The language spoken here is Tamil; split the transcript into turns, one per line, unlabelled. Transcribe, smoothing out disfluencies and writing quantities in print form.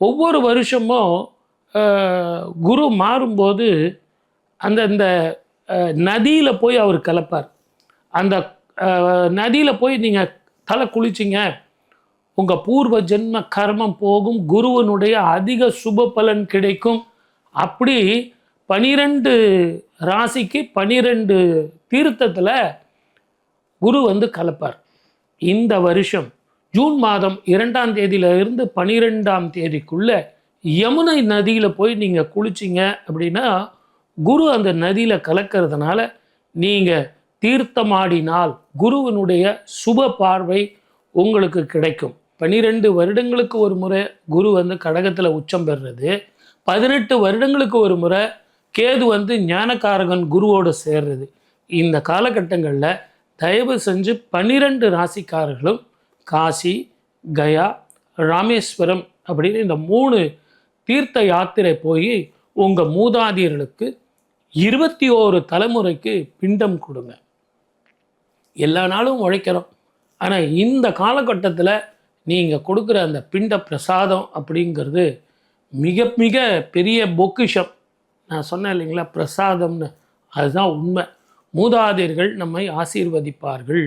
ஒவ்வொரு வருஷமும் குரு மாறும்போது அந்தந்த நதியில் போய் அவர் கலப்பார். அந்த நதியில் போய் நீங்கள் தலை குளிச்சிங்க, உங்கள் பூர்வ ஜென்ம கர்மம் போகும், குருவனுடைய அதிக சுப பலன் கிடைக்கும். அப்படி 12 ராசிக்கு 12 தீர்த்தத்தில் குரு கலப்பார். இந்த வருஷம் ஜூன் மாதம் 2ஆம் தேதியிலிருந்து 12ஆம் தேதிக்குள்ள யமுனை நதியில் போய் நீங்கள் குளிச்சிங்க அப்படின்னா, குரு அந்த நதியில் கலக்கிறதுனால நீங்கள் தீர்த்தமாடினால் குருவினுடைய சுப பார்வை உங்களுக்கு கிடைக்கும். 12 வருடங்களுக்கு ஒரு முறை குரு கடகத்தில் உச்சம் பெறுறது, 18 வருடங்களுக்கு ஒரு முறை கேது ஞானகாரகன் குருவோடு சேர்றது. இந்த காலகட்டங்களில் தயவு செஞ்சு 12 ராசிக்காரர்களும் காசி, கயா, ராமேஸ்வரம் அப்படின்னு இந்த 3 தீர்த்த யாத்திரை போய் உங்கள் மூதாதையர்களுக்கு 21 தலைமுறைக்கு பிண்டம் கொடுங்க. எல்லா நாளும் உழைக்கிறோம், ஆனால் இந்த காலகட்டத்தில் நீங்கள் கொடுக்குற அந்த பிண்ட பிரசாதம் அப்படிங்கிறது மிக மிக பெரிய பொக்கிஷம். நான் சொன்னேன் இல்லைங்களா, பிரசாதம்னு, அதுதான் உண்மை. மூதாதையர்கள் நம்மை ஆசீர்வதிப்பார்கள்.